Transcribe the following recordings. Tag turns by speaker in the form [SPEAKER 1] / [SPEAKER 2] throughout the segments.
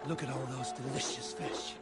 [SPEAKER 1] Look at all those delicious fish.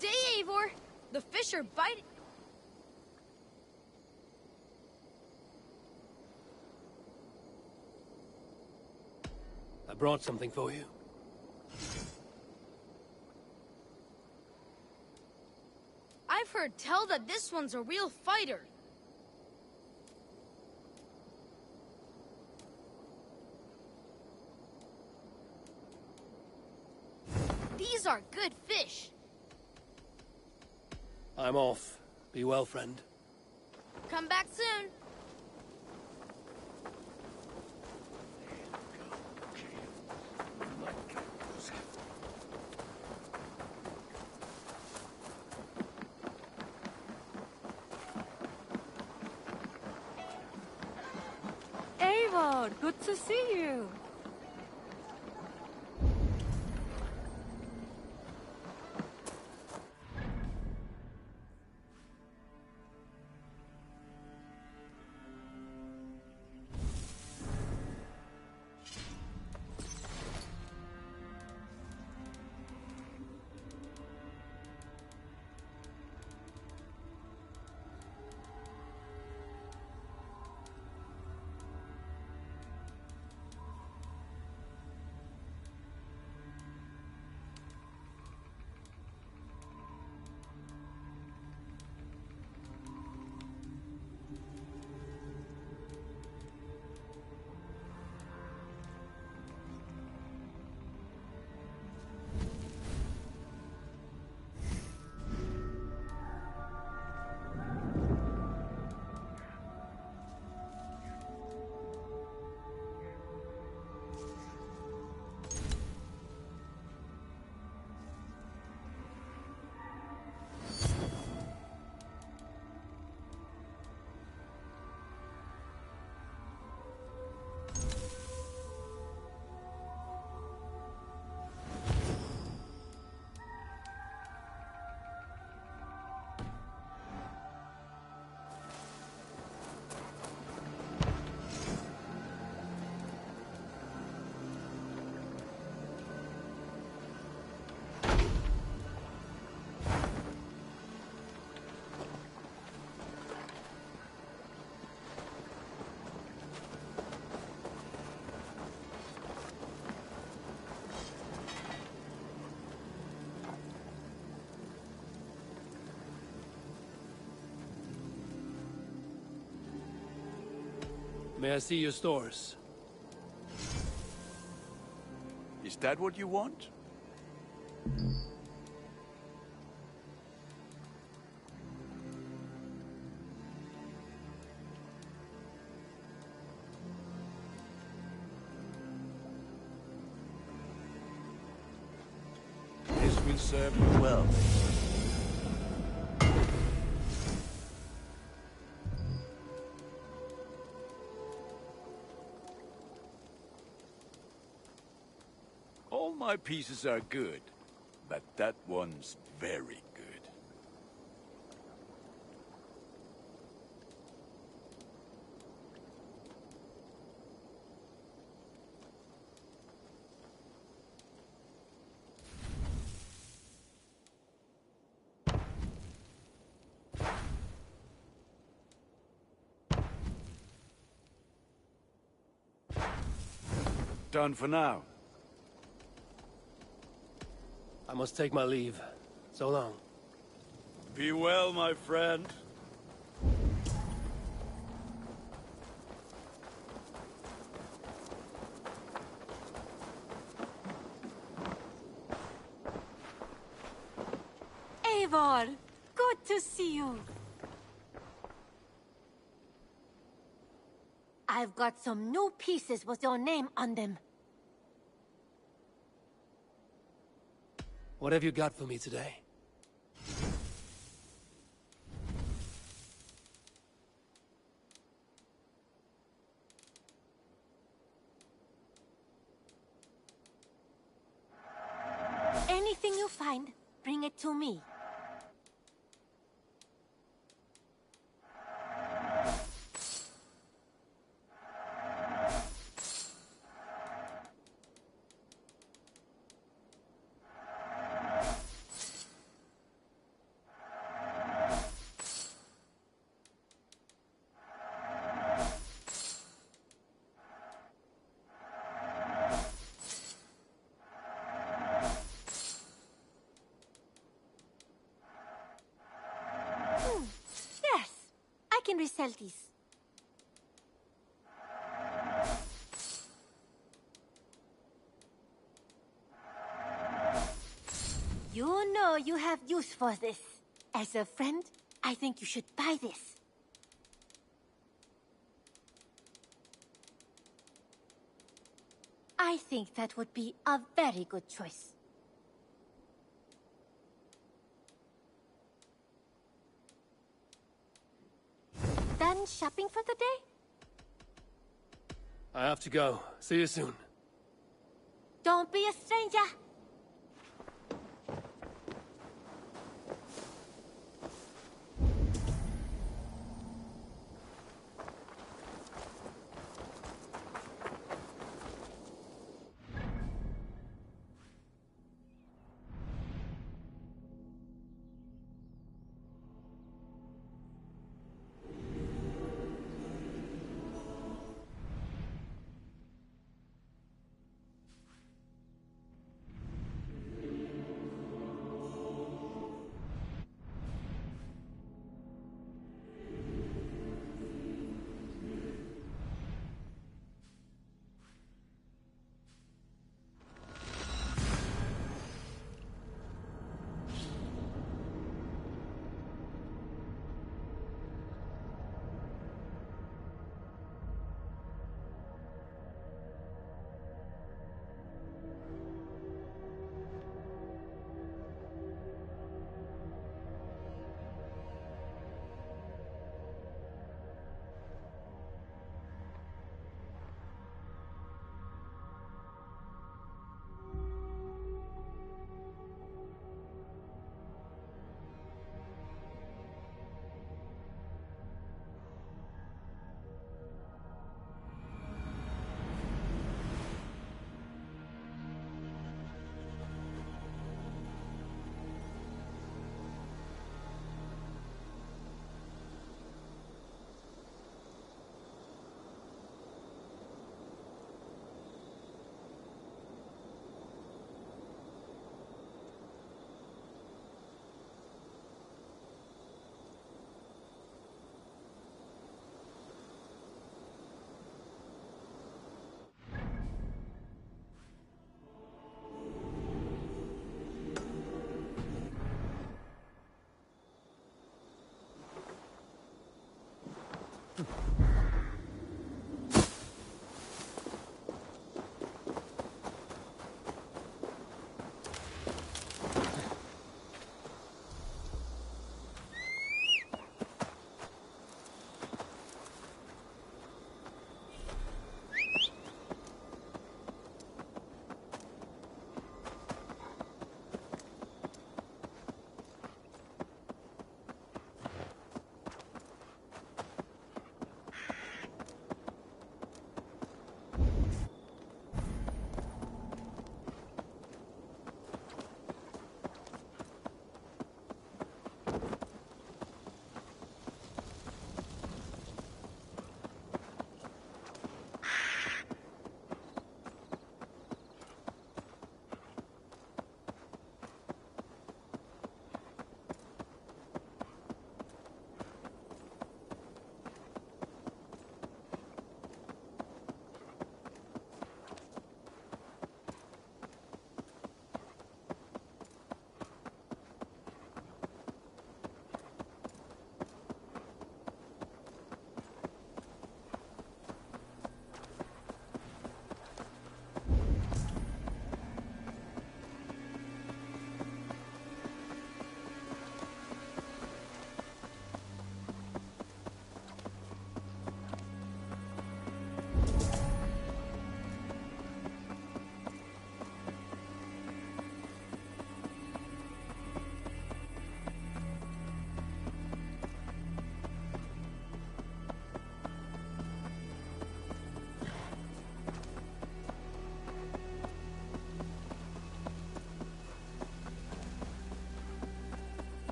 [SPEAKER 2] Good day, Eivor. The fish are biting.
[SPEAKER 1] I brought something for you.
[SPEAKER 2] I've heard tell that this one's a real fighter. These are good fish.
[SPEAKER 1] I'm off. Be well, friend.
[SPEAKER 2] Come back soon.
[SPEAKER 3] Eivor, good to see you.
[SPEAKER 1] May I see your stores?
[SPEAKER 4] Is that what you want? This will serve you well. All my pieces are good, but that one's very good. Done for now.
[SPEAKER 1] I must take my leave. So long.
[SPEAKER 4] Be well, my friend.
[SPEAKER 3] Eivor, good to see you. I've got some new pieces with your name on them.
[SPEAKER 1] What have you got for me today?
[SPEAKER 3] Anything you find, bring it to me. sell these. You know you have use for this. As a friend, I think you should buy this. I think that would be a very good choice. Done shopping for the day?
[SPEAKER 1] I have to go. See you soon.
[SPEAKER 3] Don't be a stranger.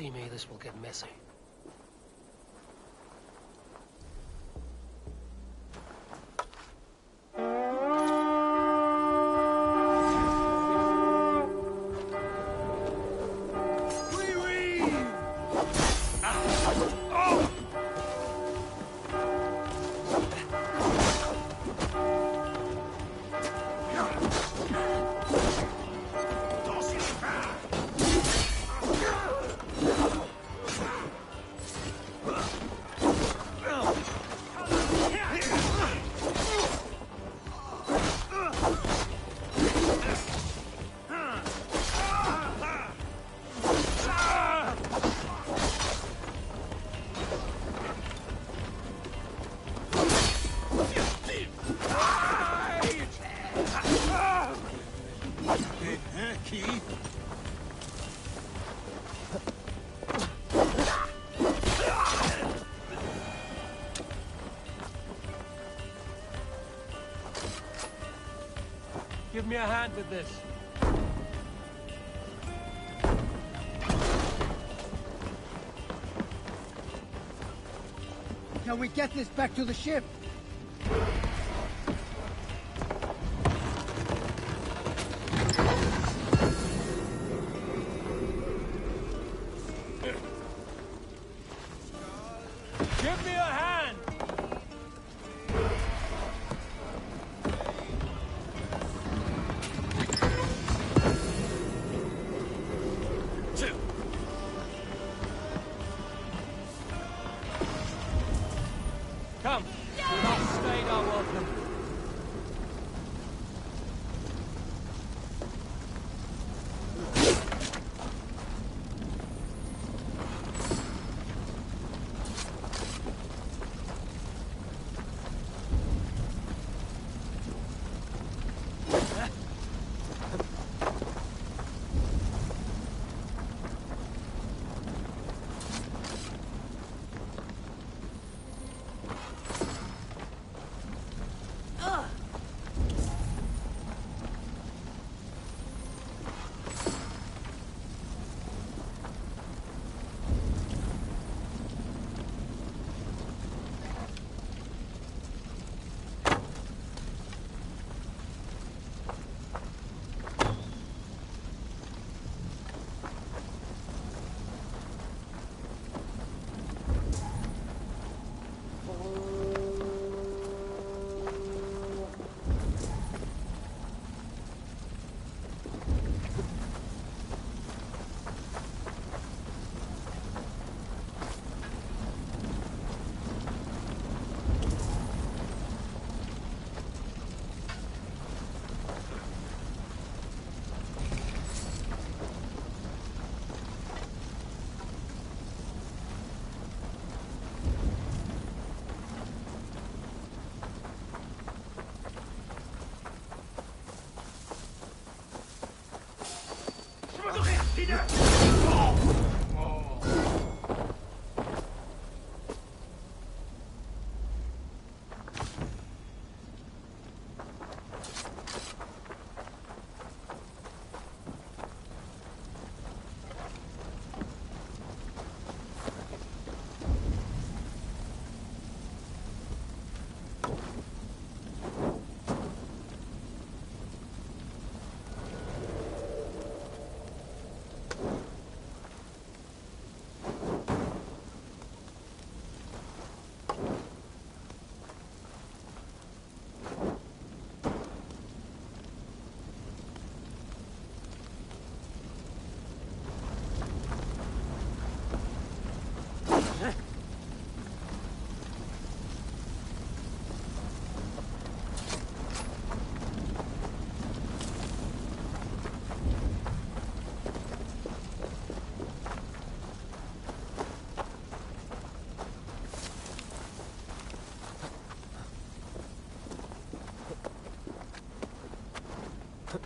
[SPEAKER 1] see me, this will get messy. Give me a hand with this.
[SPEAKER 5] Can we get this back to the ship?
[SPEAKER 1] Give me a hand! Come! Do not stay our welcome.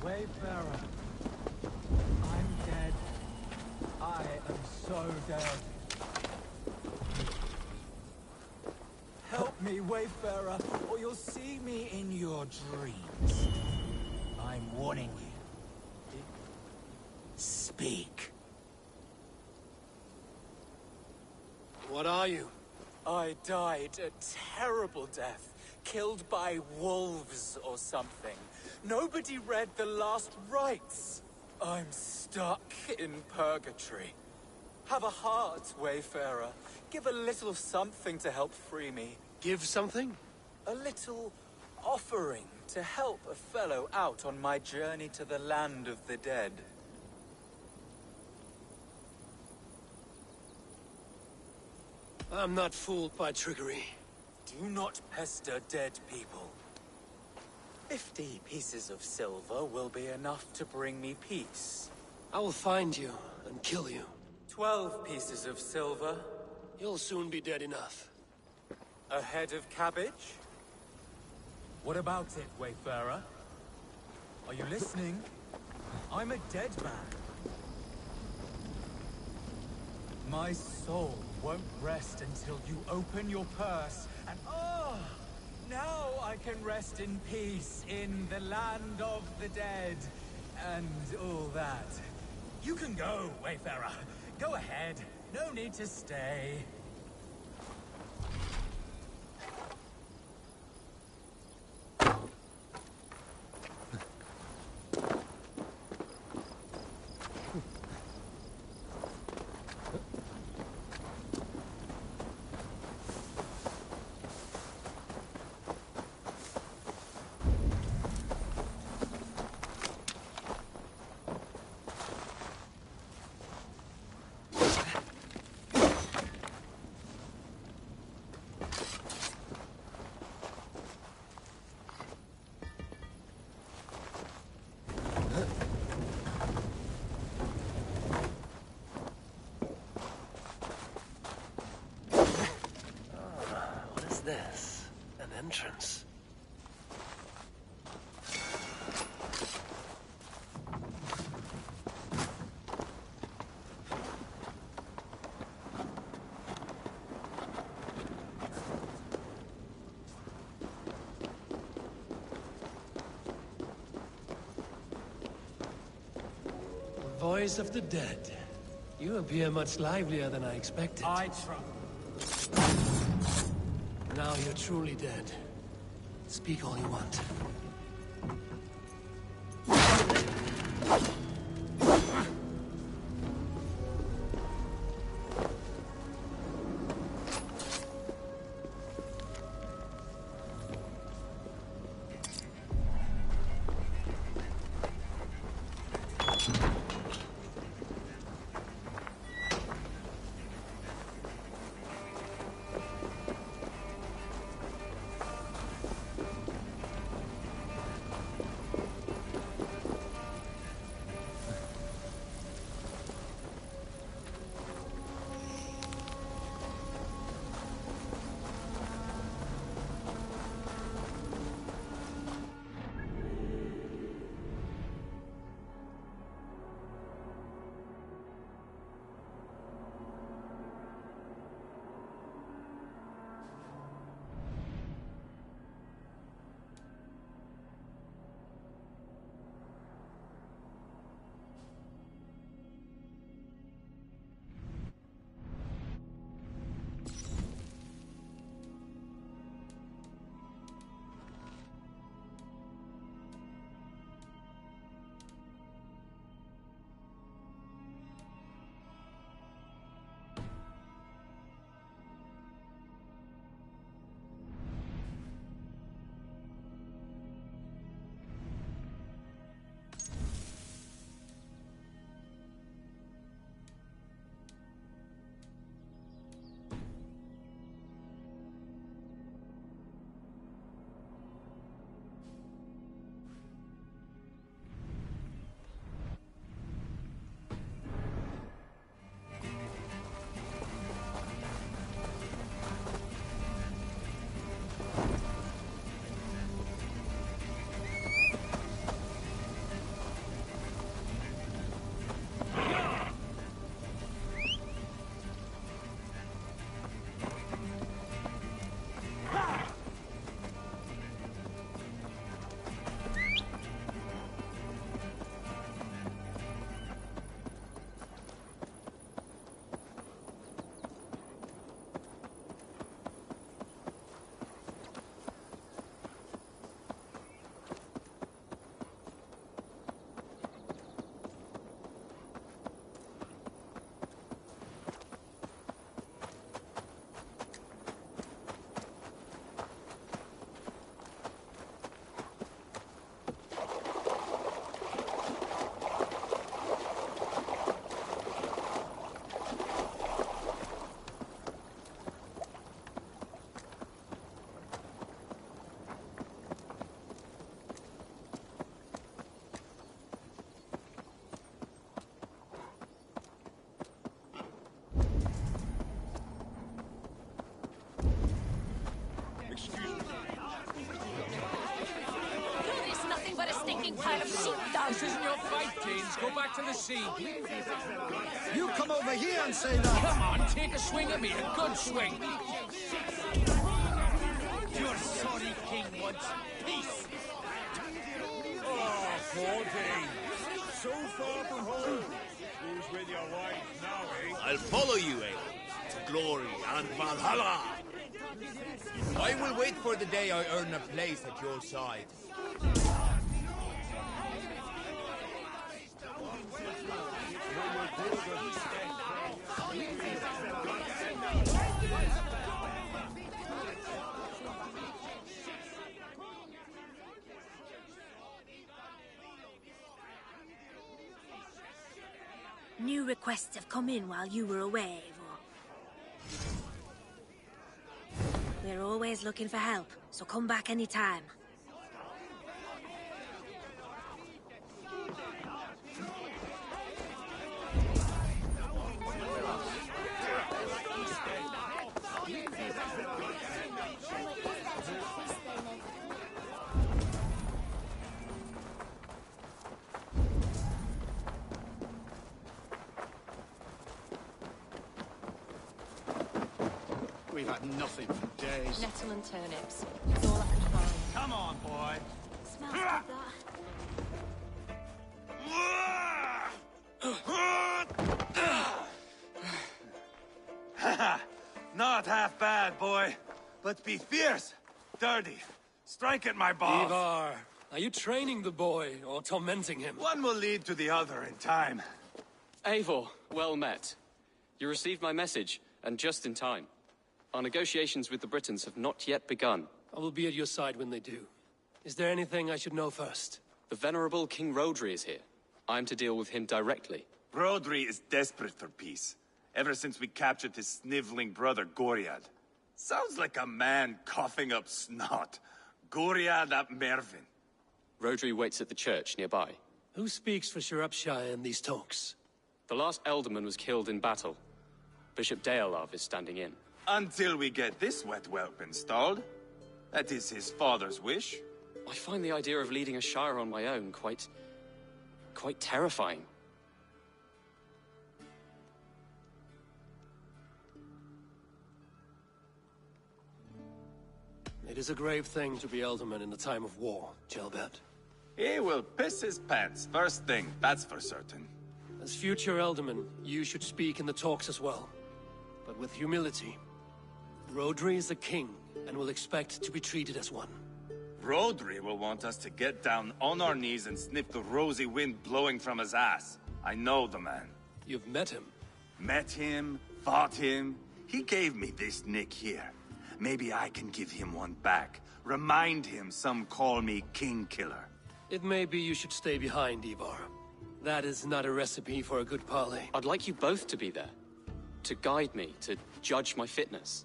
[SPEAKER 6] Wayfarer, I'm dead. I am so dead. Help me, Wayfarer, or you'll see me in your dreams. I'm warning you. Speak.
[SPEAKER 7] What are you?
[SPEAKER 6] I died a terrible death, killed by wolves or something. Nobody read the last rites. I'm stuck in purgatory. Have a heart, Wayfarer. Give a little something to help free me.
[SPEAKER 7] Give something?
[SPEAKER 6] A little offering to help a fellow out on my journey to the land of the dead.
[SPEAKER 7] I'm not fooled by trickery.
[SPEAKER 6] Do not pester dead people. 50 pieces of silver will be enough to bring me peace.
[SPEAKER 7] I will find you and kill you.
[SPEAKER 6] 12 pieces of silver.
[SPEAKER 7] You'll soon be dead enough.
[SPEAKER 6] A head of cabbage? What about it, Wayfarer? Are you listening? I'm a dead man. My soul won't rest until you open your purse, and now I can rest in peace in the land of the dead, and all that. You can go, Wayfarer. Go ahead. No need to stay.
[SPEAKER 7] This? An entrance. The voice of the dead. You appear much livelier than I expected.
[SPEAKER 6] I try.
[SPEAKER 7] Now you're truly dead. Speak all you want.
[SPEAKER 3] pile of sheepdogs!
[SPEAKER 1] This isn't your fight, teens. Go back to the sea.
[SPEAKER 5] You come over here and say that.
[SPEAKER 1] Come on, take a swing at me. A good swing. Your sorry king wants peace.
[SPEAKER 8] Oh, poor Dane. So far from home. Who's with your wife now, eh?
[SPEAKER 9] I'll follow you, Aegon, to glory and Valhalla. I will wait for the day I earn a place at your side.
[SPEAKER 3] New requests have come in while you were away, Eivor. We're always looking for help, so come back anytime.
[SPEAKER 5] We've had nothing for days.
[SPEAKER 10] Nettle and turnips. That's all I could find.
[SPEAKER 6] Come on, boy.
[SPEAKER 3] Smells good, that.
[SPEAKER 6] Not half bad, boy. But be fierce, dirty. Strike at my balls.
[SPEAKER 7] Ivar, are you training the boy or tormenting him?
[SPEAKER 6] One will lead to the other in time.
[SPEAKER 11] Eivor, well met. You received my message, and just in time. Our negotiations with the Britons have not yet begun.
[SPEAKER 7] I will be at your side when they do. Is there anything I should know first?
[SPEAKER 11] The venerable King Rodri is here. I am to deal with him directly.
[SPEAKER 6] Rodri is desperate for peace. Ever since we captured his sniveling brother, Goriad. Sounds like a man coughing up snot. Goriad ap Mervin.
[SPEAKER 11] Rodri waits at the church nearby.
[SPEAKER 7] Who speaks for Shropshire in these talks?
[SPEAKER 11] The last Elderman was killed in battle. Bishop Deolav is standing in.
[SPEAKER 6] Until we get this wet whelp installed. That is his father's wish.
[SPEAKER 11] I find the idea of leading a shire on my own quite terrifying.
[SPEAKER 7] It is a grave thing to be Elderman in the time of war, Gelbert.
[SPEAKER 6] He will piss his pants first thing, that's for certain.
[SPEAKER 7] As future Elderman, you should speak in the talks as well. But with humility. Rodri is the king, and will expect to be treated as one.
[SPEAKER 6] Rodri will want us to get down on our knees and sniff the rosy wind blowing from his ass. I know the man.
[SPEAKER 7] You've met him?
[SPEAKER 6] Met him, fought him. He gave me this nick here. Maybe I can give him one back. Remind him some call me King Killer.
[SPEAKER 7] It may be you should stay behind, Ivar. That is not a recipe for a good parley.
[SPEAKER 11] I'd like you both to be there. To guide me, to judge my fitness.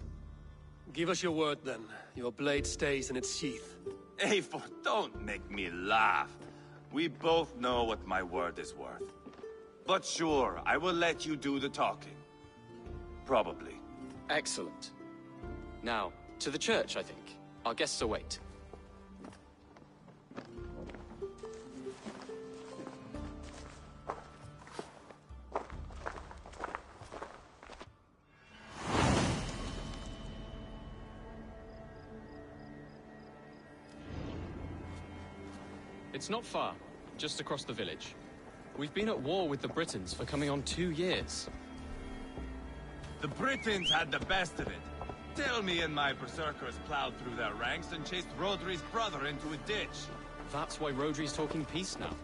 [SPEAKER 7] Give us your word, then. Your blade stays in its sheath.
[SPEAKER 6] Eivor, don't make me laugh. We both know what my word is worth. But sure, I will let you do the talking. Probably.
[SPEAKER 11] Excellent. Now, to the church, I think. Our guests await. It's not far, just across the village. We've been at war with the Britons for coming on 2 years.
[SPEAKER 6] The Britons had the best of it. Tell me and my berserkers plowed through their ranks and chased Rodri's brother into a ditch.
[SPEAKER 11] That's why Rodri's talking peace now.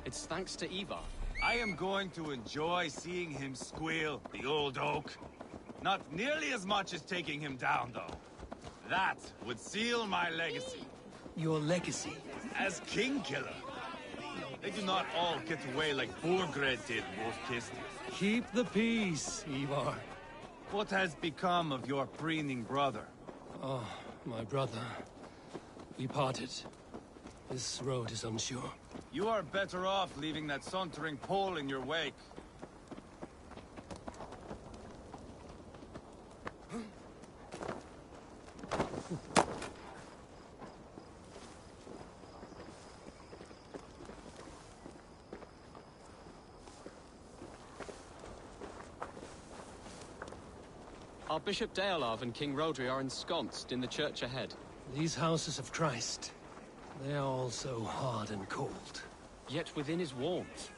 [SPEAKER 11] It's thanks to Ivar.
[SPEAKER 6] I am going to enjoy seeing him squeal, the old oak. Not nearly as much as taking him down, though. That would seal my legacy.
[SPEAKER 7] Your legacy?
[SPEAKER 6] As King Killer. They do not all get away like Borgred did, Wolf-Kissed.
[SPEAKER 7] Keep the peace, Ivar.
[SPEAKER 6] What has become of your preening brother?
[SPEAKER 7] Oh, my brother. We parted. This road is unsure.
[SPEAKER 6] You are better off leaving that sauntering pole in your wake.
[SPEAKER 11] Our Bishop Deolav and King Rodri are ensconced in the church ahead.
[SPEAKER 7] These houses of Christ, they are all so hard and cold.
[SPEAKER 11] Yet within is warmth.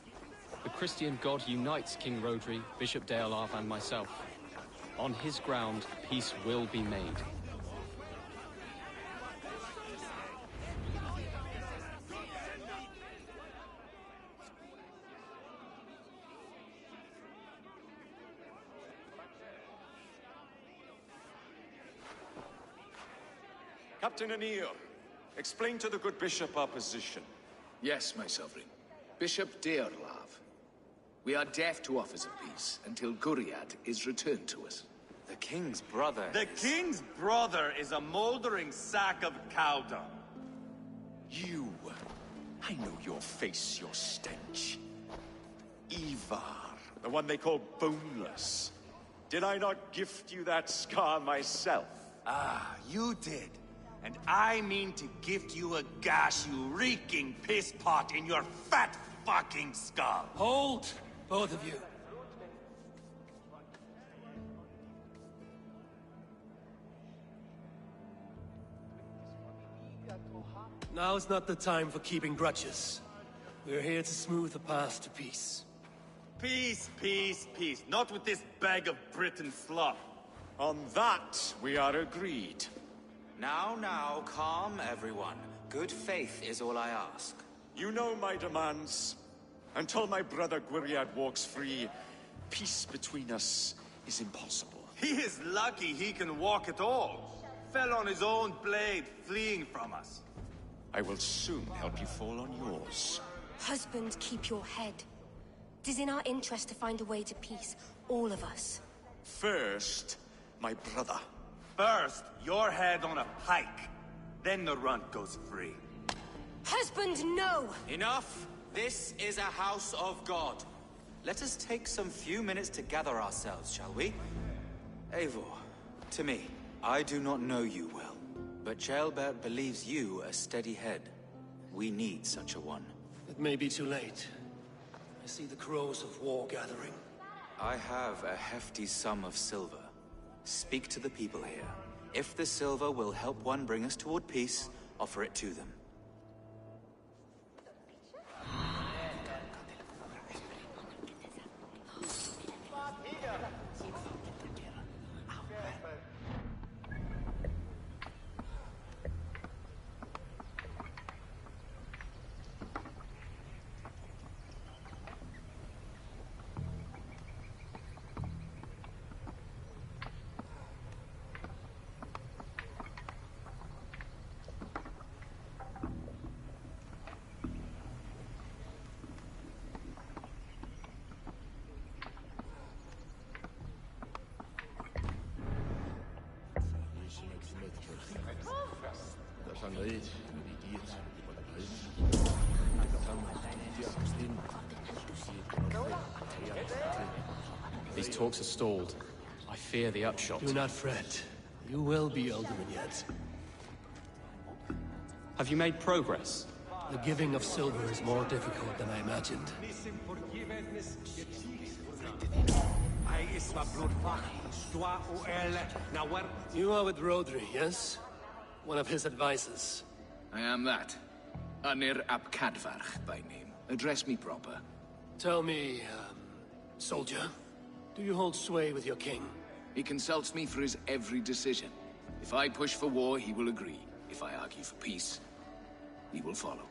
[SPEAKER 11] The Christian God unites King Rodri, Bishop Deolav, and myself. On his ground, peace will be made.
[SPEAKER 12] Captain Anil, explain to the good bishop our position.
[SPEAKER 13] Yes, my sovereign. Bishop Deorlav. We are deaf to offers of peace until Guriad is returned to us.
[SPEAKER 14] The king's brother
[SPEAKER 15] The king's brother is a moldering sack of cow dung.
[SPEAKER 12] You. I know your face, your stench. Ivar, the one they call Boneless. Did I not gift you that scar myself?
[SPEAKER 15] Ah, you did. And I mean to gift you a gash, you reeking piss pot in your fat fucking skull.
[SPEAKER 7] Hold, both of you. Now's not the time for keeping grudges. We're here to smooth the path to peace.
[SPEAKER 15] Peace, peace, peace. Not with this bag of Britain slop.
[SPEAKER 12] On that, we are agreed.
[SPEAKER 14] Now, calm everyone. Good faith is all I ask.
[SPEAKER 12] You know my demands. Until my brother Gwiriad walks free, peace between us is impossible.
[SPEAKER 15] He is lucky he can walk at all. Fell on his own blade, fleeing from us.
[SPEAKER 12] I will soon help you fall on yours.
[SPEAKER 3] Husband, keep your head. It is in our interest to find a way to peace, all of us.
[SPEAKER 12] First, my brother.
[SPEAKER 15] First, your head on a pike. Then the runt goes free.
[SPEAKER 3] Husband, no!
[SPEAKER 14] Enough! This is a house of God. Let us take some few minutes to gather ourselves, shall we? Eivor, to me, I do not know you well, but Ceolbert believes you a steady head. We need such a one.
[SPEAKER 7] It may be too late. I see the crows of war gathering.
[SPEAKER 14] I have a hefty sum of silver. Speak to the people here. If the silver will help one bring us toward peace, offer it to them.
[SPEAKER 11] These talks are stalled. I fear the upshot.
[SPEAKER 7] Do not fret. You will be alderman yet.
[SPEAKER 11] Have you made progress?
[SPEAKER 7] The giving of silver is more difficult than I imagined. You are with Rodri, yes? One of his advisors.
[SPEAKER 13] I am that. Anir ap Cadfarch by name. Address me proper.
[SPEAKER 7] Tell me, soldier, do you hold sway with your king?
[SPEAKER 13] He consults me for his every decision. If I push for war, he will agree. If I argue for peace, he will follow.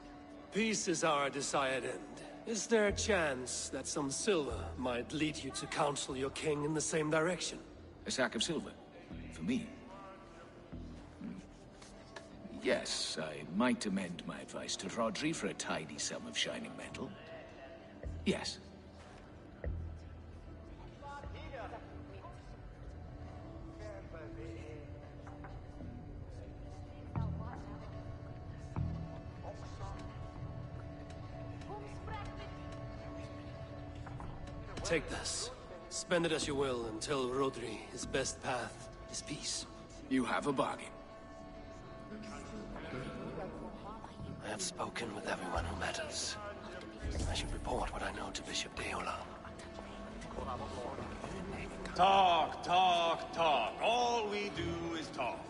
[SPEAKER 7] Peace is our desired end. Is there a chance that some silver might lead you to counsel your king in the same direction?
[SPEAKER 13] A sack of silver? For me? Yes, I might amend my advice to Rodri for a tidy sum of shining metal. Yes.
[SPEAKER 7] Take this. Spend it as you will until Rodri, his best path is peace.
[SPEAKER 13] You have a bargain.
[SPEAKER 7] I have spoken with everyone who matters. I should report what I know to Bishop Deolav.
[SPEAKER 15] Talk, talk, talk. All we do is talk.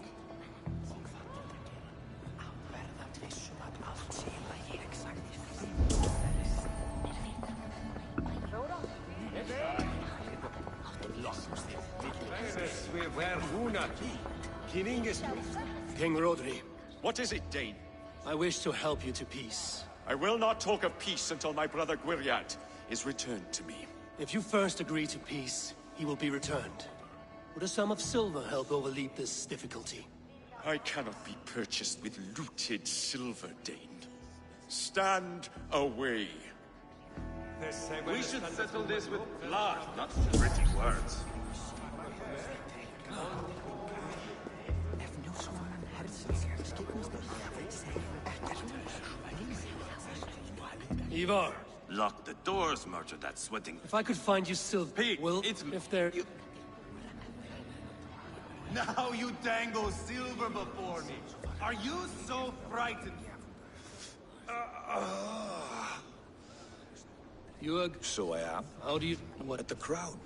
[SPEAKER 7] King Rodri,
[SPEAKER 12] What is it, Dane?
[SPEAKER 7] I wish to help you to peace.
[SPEAKER 12] I will not talk of peace until my brother Gwiriat is returned to me.
[SPEAKER 7] If you first agree to peace, he will be returned. Would a sum of silver help overleap this difficulty?
[SPEAKER 12] I cannot be purchased with looted silver, Dane. Stand away.
[SPEAKER 15] We should settle this with blood, not pretty words.
[SPEAKER 7] Ivar!
[SPEAKER 15] Lock the doors, merchant, that's sweating.
[SPEAKER 7] If I could find you silver,
[SPEAKER 15] Pete,
[SPEAKER 7] well,
[SPEAKER 15] it's...
[SPEAKER 7] if there...
[SPEAKER 15] Now you dangle silver before me. Are you so frightened?
[SPEAKER 7] You are...
[SPEAKER 5] So I am.
[SPEAKER 7] How do you... What?
[SPEAKER 5] At the crown.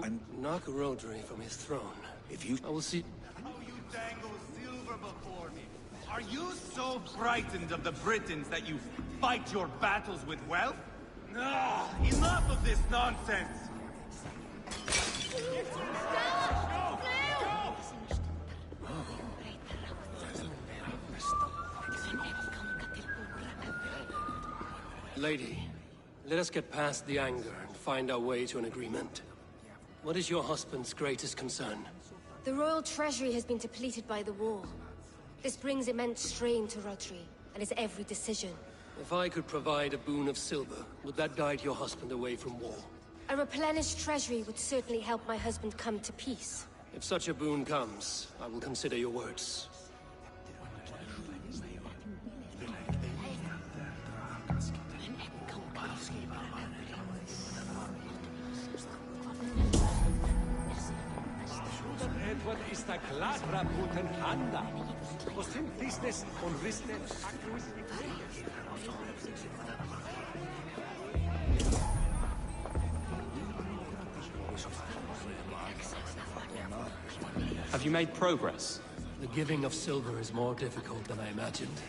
[SPEAKER 7] I'm knock Rodri from his throne.
[SPEAKER 5] If you...
[SPEAKER 7] I will see...
[SPEAKER 15] How you dangle silver before me. Are you so frightened of the Britons that you fight your battles with wealth? Ah, enough of this nonsense!
[SPEAKER 7] Lady, let us get past the anger and find our way to an agreement. What is your husband's greatest concern?
[SPEAKER 16] The royal treasury has been depleted by the war. This brings immense strain to Rodri, and his every decision.
[SPEAKER 7] If I could provide a boon of silver, would that guide your husband away from war?
[SPEAKER 16] A replenished treasury would certainly help my husband come to peace.
[SPEAKER 7] If such a boon comes, I will consider your words.
[SPEAKER 1] Edward is the Gladra Putin Handa. Was him business on Risnet
[SPEAKER 11] Have you made progress?
[SPEAKER 7] The giving of silver is more difficult than I imagined.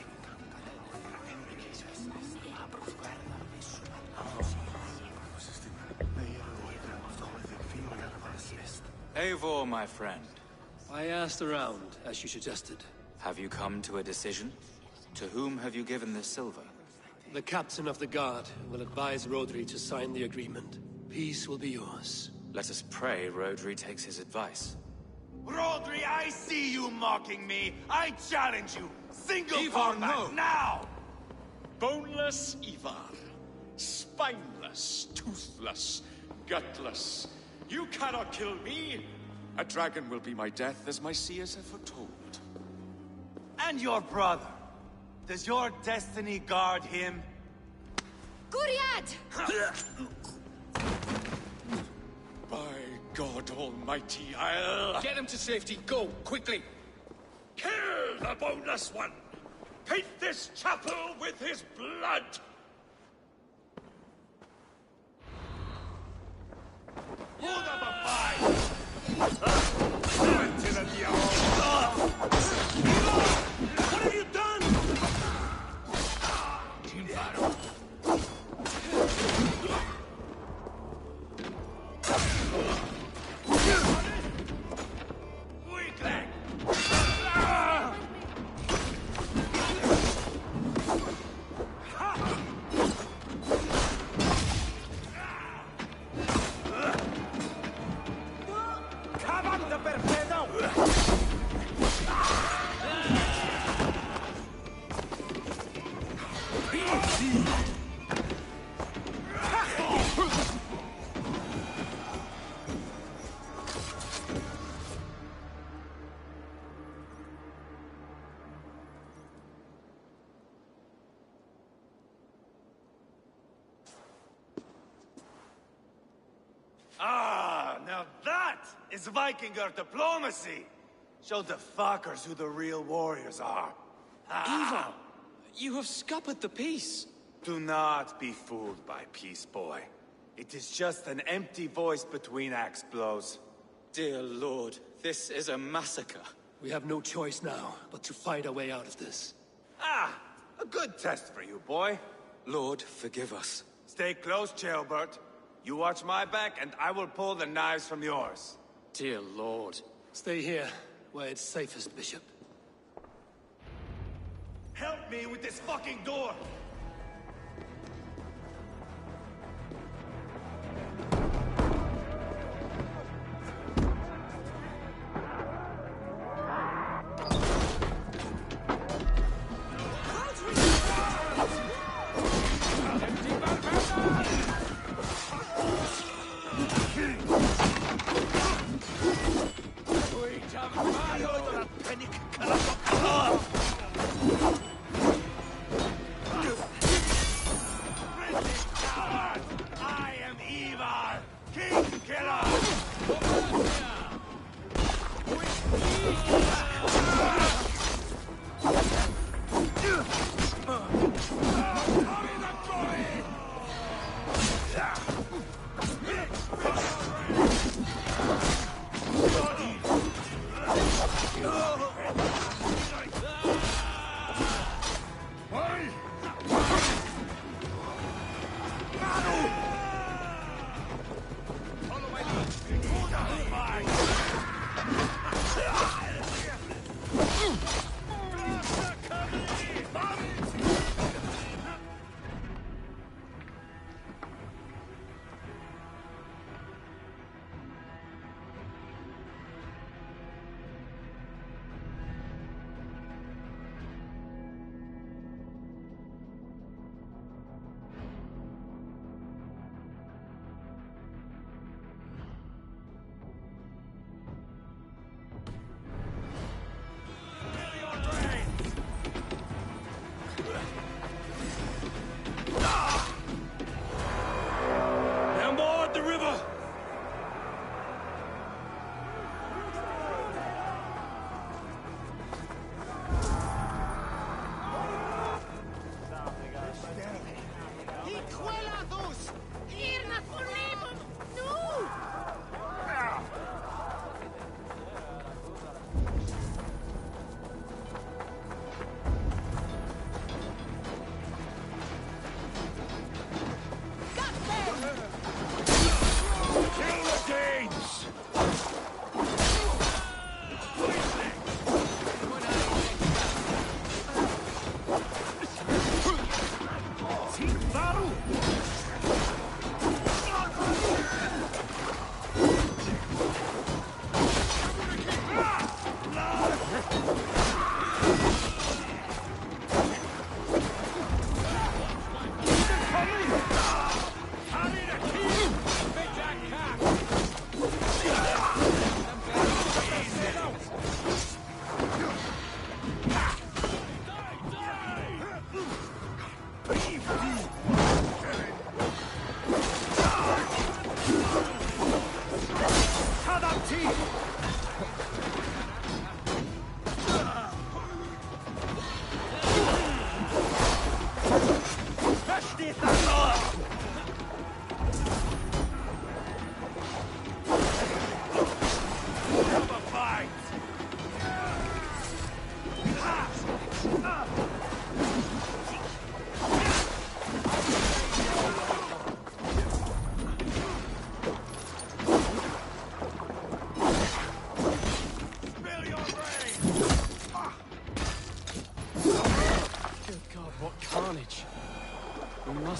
[SPEAKER 14] Eivor, my friend.
[SPEAKER 7] I asked around, as you suggested.
[SPEAKER 14] Have you come to a decision? To whom have you given this silver?
[SPEAKER 7] The captain of the guard will advise Rodri to sign the agreement. Peace will be yours.
[SPEAKER 14] Let us pray Rodri takes his advice.
[SPEAKER 15] Rodri, I see you mocking me! I challenge you! Single
[SPEAKER 12] Ivar,
[SPEAKER 15] combat,
[SPEAKER 12] no.
[SPEAKER 15] now!
[SPEAKER 12] Boneless Ivar. Spineless, toothless, gutless. You cannot kill me! A dragon will be my death, as my seers have foretold.
[SPEAKER 15] And your brother. Does your destiny guard him?
[SPEAKER 2] Guriad!
[SPEAKER 12] By God Almighty, I'll...
[SPEAKER 9] Get him to safety. Go, quickly.
[SPEAKER 12] Kill the boneless one! Paint this chapel with his blood!
[SPEAKER 15] Hold up a fight!
[SPEAKER 1] What have you done?
[SPEAKER 15] Team battle. Weakling!
[SPEAKER 1] Cavando per perdão!
[SPEAKER 15] Ah, now that is Vikinger diplomacy! Show the fuckers who the real warriors are.
[SPEAKER 11] Ivar, you have scuppered the peace.
[SPEAKER 15] Do not be fooled by peace, boy. It is just an empty voice between axe blows.
[SPEAKER 14] Dear Lord, this is a massacre.
[SPEAKER 7] We have no choice now but to fight our way out of this.
[SPEAKER 15] Ah! A good test for you, boy.
[SPEAKER 14] Lord, forgive us.
[SPEAKER 15] Stay close, Jailbert. You watch my back, and I will pull the knives from yours.
[SPEAKER 7] Dear Lord. Stay here, where it's safest, Bishop.
[SPEAKER 15] Help me with this fucking door!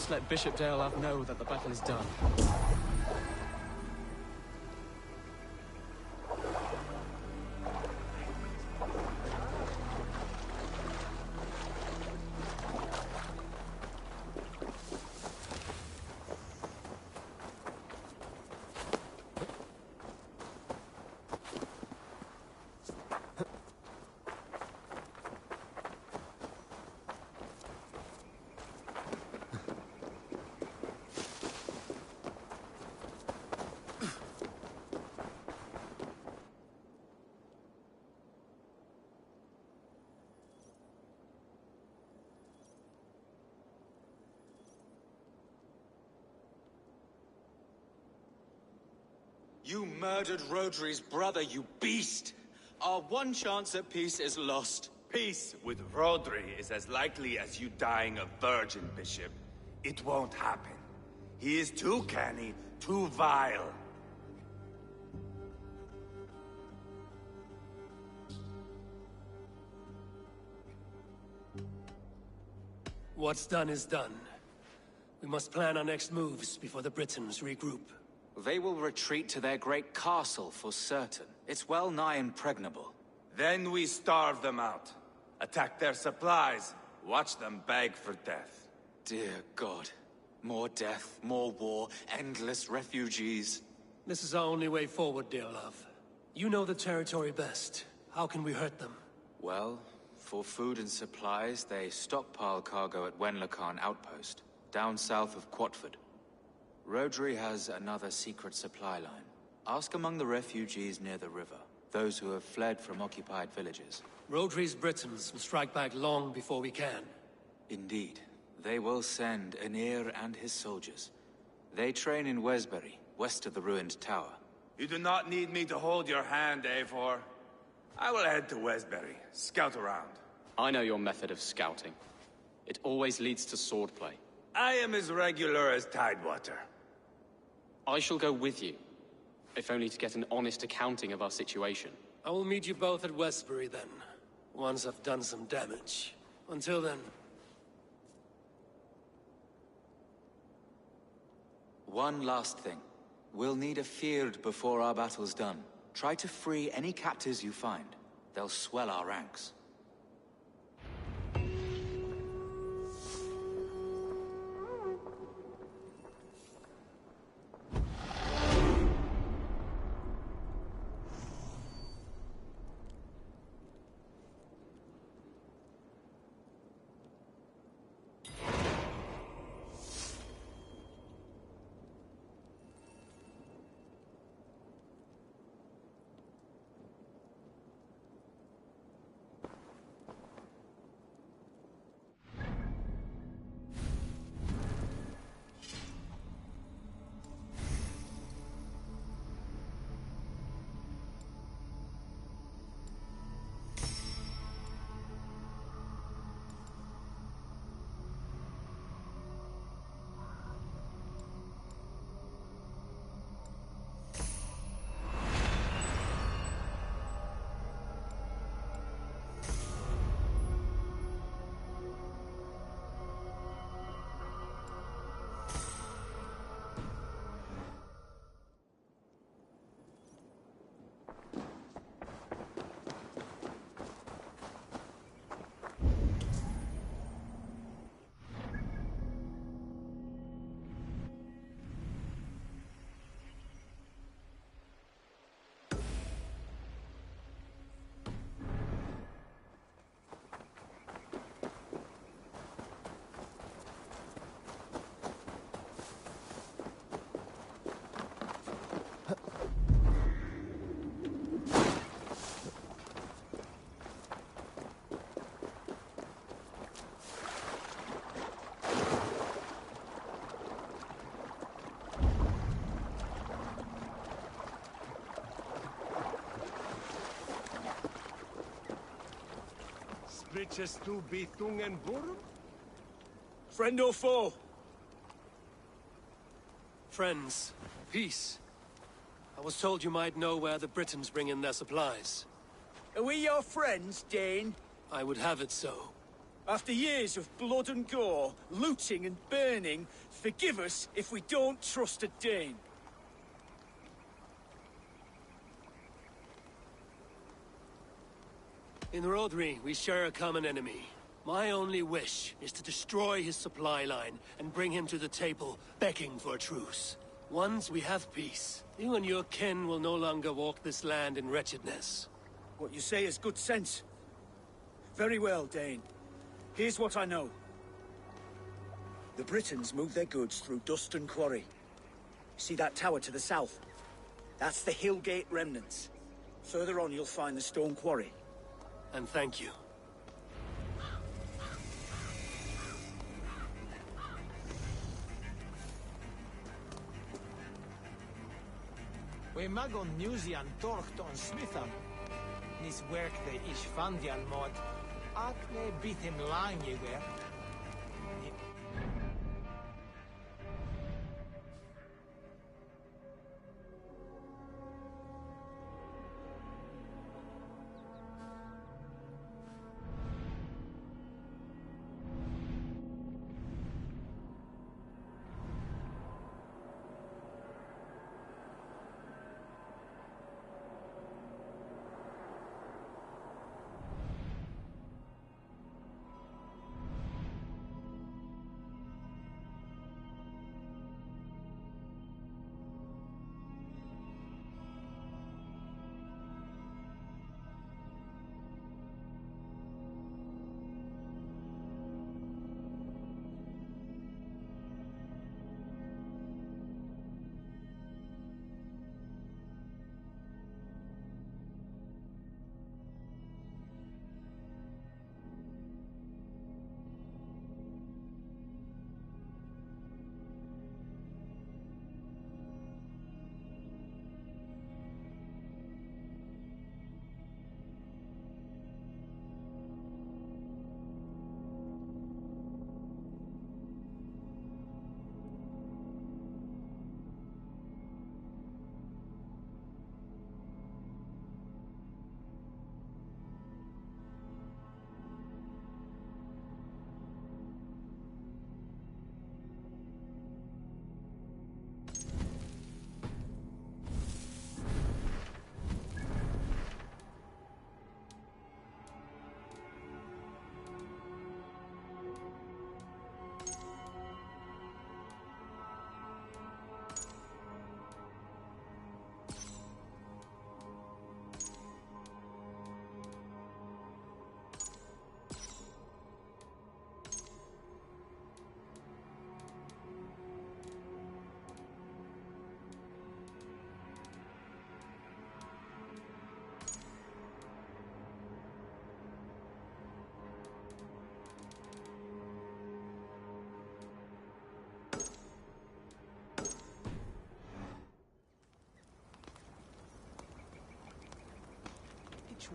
[SPEAKER 11] Let Bishop Deolav know that the battle is done.
[SPEAKER 14] You murdered Rodri's brother, you beast! Our one chance at peace is lost.
[SPEAKER 15] Peace with Rodri is as likely as you dying a virgin, Bishop. It won't happen. He is too canny, too vile.
[SPEAKER 7] What's done is done. We must plan our next moves before the Britons regroup.
[SPEAKER 14] They will retreat to their great castle for certain. It's well nigh impregnable.
[SPEAKER 15] Then we starve them out. Attack their supplies. Watch them beg for death.
[SPEAKER 14] Dear God. More death, more war, endless refugees.
[SPEAKER 7] This is our only way forward, dear love. You know the territory best. How can we hurt them?
[SPEAKER 14] Well, for food and supplies, they stockpile cargo at Wenlacan Outpost, down south of Quatford. Rodri has another secret supply line. Ask among the refugees near the river, those who have fled from occupied villages.
[SPEAKER 7] Rodri's Britons will strike back long before we can.
[SPEAKER 14] Indeed. They will send Aenir and his soldiers. They train in Wesbury, west of the ruined tower.
[SPEAKER 15] You do not need me to hold your hand, Eivor. I will head to Wesbury, scout around.
[SPEAKER 11] I know your method of scouting. It always leads to swordplay.
[SPEAKER 15] I am as regular as Tidewater.
[SPEAKER 11] I shall go with you, if only to get an honest accounting of our situation.
[SPEAKER 7] I will meet you both at Westbury then, once I've done some damage. Until then...
[SPEAKER 14] One last thing. We'll need a field before our battle's done. Try to free any captives you find. They'll swell our ranks.
[SPEAKER 1] Spriches tu Bithungen Burm?
[SPEAKER 5] Friend or foe?
[SPEAKER 7] Friends. Peace. I was told you might know where the Britons bring in their supplies.
[SPEAKER 5] Are we your friends, Dane?
[SPEAKER 7] I would have it so.
[SPEAKER 5] After years of blood and gore, looting and burning, forgive us if we don't trust a Dane.
[SPEAKER 7] In Rodri, we share a common enemy. My only wish is to destroy his supply line and bring him to the table, begging for a truce. Once we have peace, you and your kin will no longer walk this land in wretchedness.
[SPEAKER 5] What you say is good sense. Very well, Dane. Here's what I know. The Britons move their goods through Dustin Quarry. See that tower to the south? That's the Hillgate remnants. Further on, you'll find the stone quarry.
[SPEAKER 7] And thank you.
[SPEAKER 17] We magon Nusian torcht on Smitham. Nis werk the Ishvandian mod. Akne beat him lang ye were.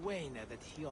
[SPEAKER 17] Wayne that he